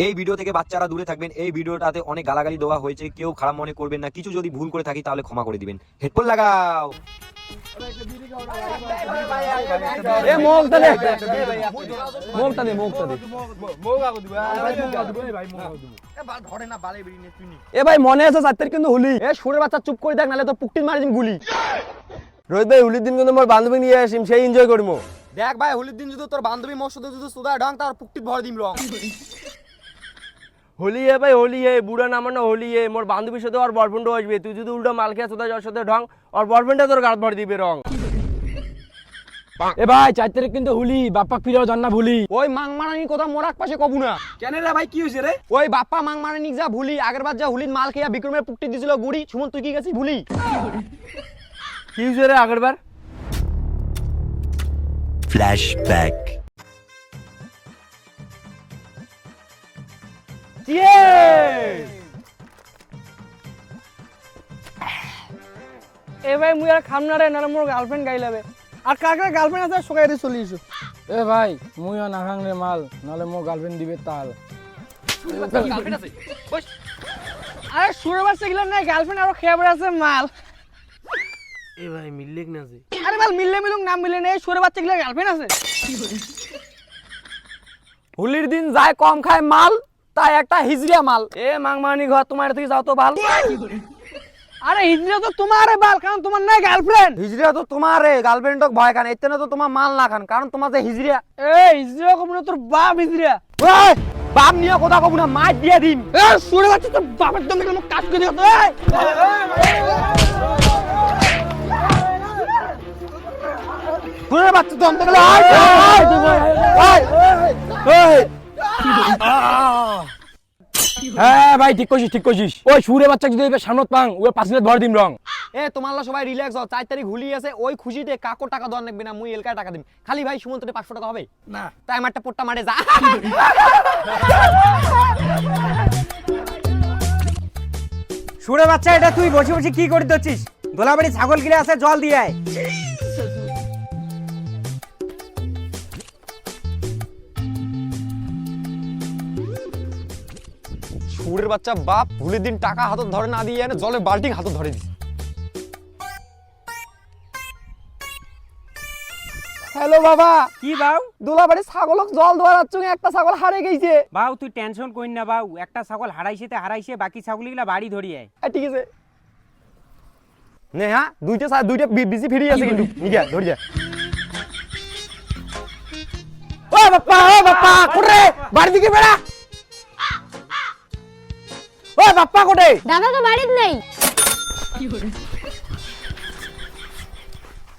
এই ভিডিও থেকে বাচ্চারা দূরে থাকবেন। এই ভিডিওটাতে অনেক গালাগালি দেওয়া হয়েছে, কেউ খারাপ মনে করবেন না। কিছু যদি ভুল করে থাকি তাহলে ক্ষমা করে দিবেন। হেডফোন লাগাও। মনে আছে সাত্তের কিন্তু হুলি সুরের বাচ্চা চুপ করে দেখ, নাহলে তো পুকটিন মারি দিন গুলি। রোহিত ভাই, হুলির দিন কিন্তু আমার বান্ধবী নিয়ে আসিম, সেই এনজয় করবো। দেখ ভাই, হুলির দিন যদি তোর বান্ধবী মোর সাথে যদি সুদা ঢং, তার পুকটিত ভর দিম রং। হোলি হে ভাই, হোলি হে, বুড়া না মানে হোলি হে। মোর বান্ধবীর সাথে ওর বয়ফ্রেন্ডও আসবে, তুই যদি উল্টা মাল খেয়ে সুদা ওর সাথে ঢং, ওর বয়ফ্রেন্ডে তোর গাড় ভর দিবে রং। এ ভাই 4 তারিখ কিন্তু হুলি, বাপ্পা ফিরেও জান না ভুলি। ওই মাং মারানি কথা মোর এক পাশে কবু না। কেন রে ভাই, কি হইছে রে? ওই বাপ্পা মাং মারানি যা ভুলি, আগের বার যা হুলির মাল খেয়া বিক্রমের পুকটি দিছিল গুড়ি। সুমন তুই কি গেছিস ভুলি? কি হইছে রে আগের বার? ফ্ল্যাশব্যাক। এ ভাই মুই আর খাম না রে, নারে মোর গার্লফ্রেন্ড গাইলাবে। আর কার কার গার্লফ্রেন্ড আছে সকালে দিয়ে চলে এসো। এ ভাই মুইও না খাং রে মাল, নালে মোর গার্লফ্রেন্ড দিবে তাল। আরে সুরে বাচ্চা গিলা নাই গার্লফ্রেন্ড আর খেয়ে পড়ে আছে মাল। এ ভাই মিললে না যে। আরে মাল মিললে মিলুক নাম মিলে নেই, সুরে বাচ্চা গিলা গার্লফ্রেন্ড আছে। হুলির দিন যায় কম খায় মাল, তাই একটা হিজড়িয়া মাল। এ মাং মারানি ঘর তোমার থেকে যাও তো ভাল। আরে হিজড়া তো তোমার বাল, কারণ তোমার নাই গার্লফ্রেন্ড। হিজড়িয়া তো তোমার গার্লফ্রেন্ডক ভয় খান, এতে না তো তোমার মাল না খান, কারণ তোমার যে হিজড়িয়া। এ হিজড়া কব না, তোর বাপ হিজড়া। ওই বাপ নিয়ে কথা কব না, মার দিয়ে দিন। এ সুরে বাচ্চা তোর বাপের দম দেখলে মুখ কাজ করে দিও তো। সুরের বাচ্চা দম দেখলে হ্যাঁ ভাই ঠিক কইছিস, ঠিক কইছিস। ওই সুরে বাচ্চা যদি সামনত পাং, ওই 5 মিনিট ভর দিম রং। এ তোমারলা সবাই রিল্যাক্স হও, 4 তারিখ হুলি আছে, ওই খুশিতে কাকো টাকা দেওয়ার লাগবে না, মুই এলকায় টাকা দিম। খালি ভাই সুমন তোরে 500 টাকা হবে না? তাই আমারটা পোট্টা মারে যা। সুরে বাচ্চা, এটা তুই বসে বসে কি করে দিচ্ছিস? দোলাবাড়ি ছাগল গিলে আছে, জল দিয়ে আয়। সুরের বাচ্চা বাপ হুলির দিন টাকা হাতত ধরে না দিয়ে এনে জলে বাল্টিং হাতত ধরে দিস। হ্যালো বাবা। কি বাউ? দোলাবাড়ি ছাগলক জল দেওয়ার চুঙে একটা ছাগল হারিয়ে গেছে। বাউ তুই টেনশন করিস না বাউ, একটা ছাগল হারাইছে তে হারাইছে, বাকি ছাগলগুলা বাড়ি ধরি আয়। ঠিক আছে নে, হ্যাঁ দুইটা বিসি ফিরি আছে কিন্তু নিগা ধরিয়া। ও বাপ্পা কোরে বাড়ি দিকে বেড়া। ও বাপ্পা কোটে? দাদা তো বাড়িতে নেই।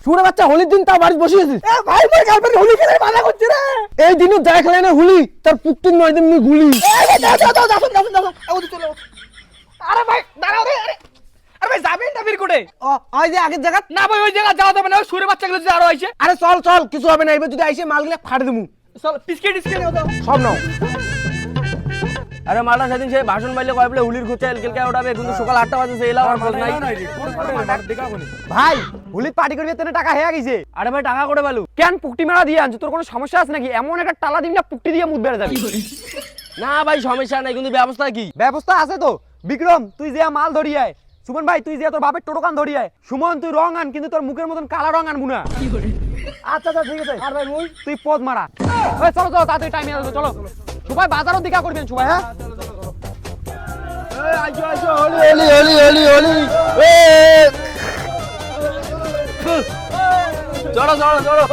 সুরে বাচ্চা হোলির দিন তার বাড়ি বসে আছিস? এ ভাই মোর গার্লফ্রেন্ড হোলি খেলে মানা করছে রে। এই দিনও যাই খেলে না হোলি, তার পুকটিন নয় দিন গুলি। আরে ভাই দাঁড়াও রে। আরে ভাই যাবেন না ফির কোটে? ওই যে আগের জায়গা। না ভাই ওই জায়গা যাওয়া যাবে না, ওই সুরে বাচ্চা গুলো যদি আরো আইছে। আরে চল চল, কিছু হবে না। এবার যদি আইসে মালগুলা ফাড়ে দেবো চল বিস্কিট টিস্কিট নাও দাও। সব নাও। আরে মালটা সেদিন সে ভাষণ বাইলে কয় বলে হুলির খুঁচে এলকেলকে ওঠাবে, কিন্তু সকাল 8টা বাজে সে এলাও আর খোঁজ নাই। ভাই হুলির পার্টি করবি তেনে টাকা হেয়া গেছে। আরে ভাই টাকা করে বলু কেন পুকটি মেরা দিয়ে আনছো? তোর কোনো সমস্যা আছে নাকি? এমন একটা টালা দিম না পুকটি দিয়ে মুখ বেড়ে যাবে। না ভাই সমস্যা নাই, কিন্তু ব্যবস্থা কি? ব্যবস্থা আছে তো। বিক্রম তুই যে মাল ধরি আয়, সুমন ভাই তুই যে তোর বাপের টোটোকান ধরি আয়, সুমন তুই রং আন, কিন্তু তোর মুখের মতন কালা রং আনবো না। আচ্ছা আচ্ছা ঠিক আছে। আর ভাই মুই তুই পদ মারা। ওই চলো চলো তাড়াতাড়ি টাইম আছে, চলো সবাই বাজারও দিকা করবেন সবাই। হ্যাঁ চলো চলো চলো।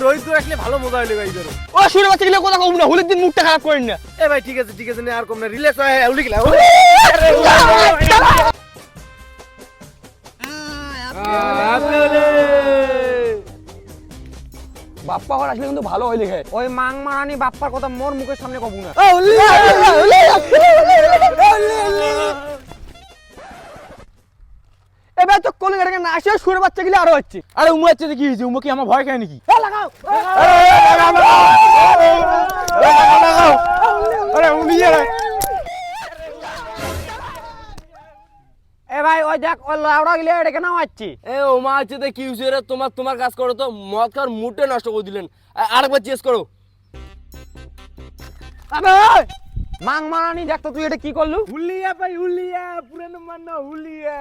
রোহিত তো আসলে ভালো মজা হইলে ভাই। ও সুরে বাচ্চা গিলা কথা কম না, হোলির দিন মুখটা খারাপ করেন না। এ ভাই ঠিক আছে না আর কম না, রিল্যাক্স হয় হুলি খেলা। বাপ্পা ঘর আসলে কিন্তু ভালো হইলে খায়। ওই মাং মারানি বাপ্পার কথা মোর মুখের সামনে কবু না। এবার তো কোন গাড়ি না আসে, সুরে বাচ্চা গিলা আরো হচ্ছে। আরে উমু আছে কি হইছে? উমু কি আমার ভয় খায় নাকি? লাগাও। আরে উনি এ ভাই ওই দেখ ওই লাউড়া গিলে এটা কেন আসছি এ ও মা আছে তো কি হইছে রে তোমার কাজ করো তো মদ খাওয়ার মুডটা নষ্ট করে দিলেন আরেকবার চেস করো আবে মাং মারানি দেখ তো তুই এটা কি করলু হুলিয়া ভাই হুলিয়া পুরানো মান্না হুলিয়া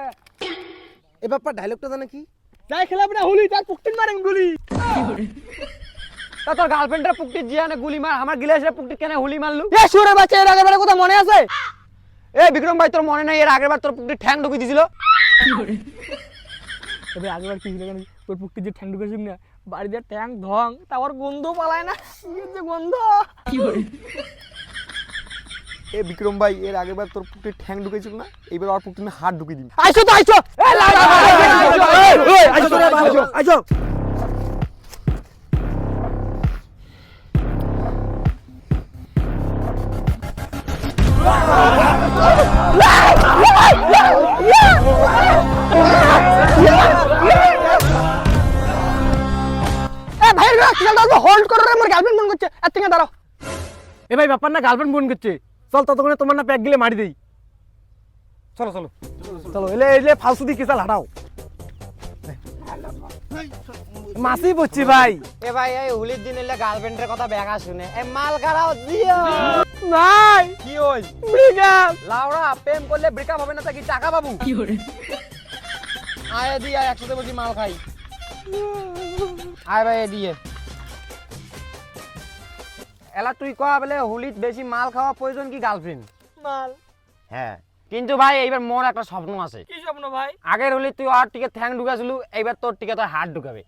এ বাপ্পা ডায়লগটা জানে কি যাই খেলাবি না হুলি তার পুকটিন মারেন গুলি তা তোর গার্লফ্রেন্ডের পুকটি জিয়ানে গুলি মার আমার গিলাসের পুকটি কেন হুলি মারলু এ সুরে বাচ্চা এর আগের বারে কথা মনে আছে এ বিক্রম ভাই তোর মনে নাই এর আগের বার তোর পুকটি ঠ্যাং ঢুকিয়ে দিছিল তবে আগেবার কি ছিল জানি তোর পুকটি যে ঠ্যাং ঢুকেছিস না বাড়িতে ট্যাং ধং তারপর গন্ধ পালায় না কি যে গন্ধ এ বিক্রম ভাই এর আগের বার তোর পুকটি ঠ্যাং ঢুকেছিল না এইবার আর পুকটি হাত ঢুকিয়ে দিবি আইছো তো আইছো এ লা লা আইছো রে আইছো আইছো এ ভাই রাস্তা হোল্ড করো রে আমার গার্লফ্রেন্ড ফোন করছে এত থেকে দাঁড়াও এ ভাই বাপ্পার না গার্লফ্রেন্ড ফোন করছে চল ততক্ষণে তোমার না প্যাক গিলে মারি দেই চলো চলো চলো এলে এলে ফালতু দিয়ে কেসাল হাঁটাও মাসি বলছি ভাই এ ভাই এই হুলির দিন এলে গার্লফ্রেন্ডের কথা ব্যাগা শুনে এ মাল গাড়াও দিও নাই কি হই ব্রেকআপ লাউড়া প্রেম করলে ব্রেকআপ হবে না তা কি টাকা পাবো আয় দি আয় একসাথে বসি মাল খাই আয় ভাই দিয়ে এলা তুই কয়া বলে হুলিত বেশি মাল খাওয়া প্রয়োজন কি গার্লফ্রেন্ড মাল হ্যাঁ কিন্তু ভাই এইবার মোর একটা স্বপ্ন আছে কি স্বপ্ন ভাই আগের হলি তুই আর টিকে ঠ্যাং ঢুকাছিলু এইবার তোর টিকে তোর হাত ঢুকাবে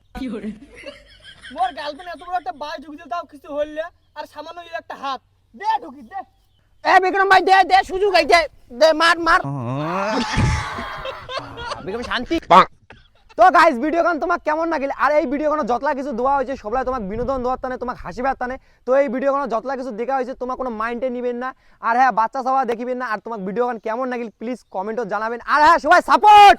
মোর গার্লফ্রেন্ড এত বড় একটা বাল ঢুকি দিল তাও কিছু হইলে আর সামান্য এর একটা হাত দে ঢুকি দে এ বিক্রম ভাই দে দে সুযোগ এই দে দে মার মার বিক্রম শান্তি তো গাইস ভিডিও গান তোমাক কেমন লাগিল আর এই ভিডিও গান যতলা কিছু দেওয়া হয়েছে সবলাই তোমাক বিনোদন দেওয়ার টানে তোমাক হাসিবার টানে তো এই ভিডিও গান যতলা কিছু দেখা হয়েছে তোমাক কোনো মাইন্ডে নিবেন না আর হ্যাঁ বাচ্চা সবাই দেখিবেন না আর তোমাক ভিডিও গান কেমন লাগিল প্লিজ কমেন্টও জানাবেন আর হ্যাঁ সবাই সাপোর্ট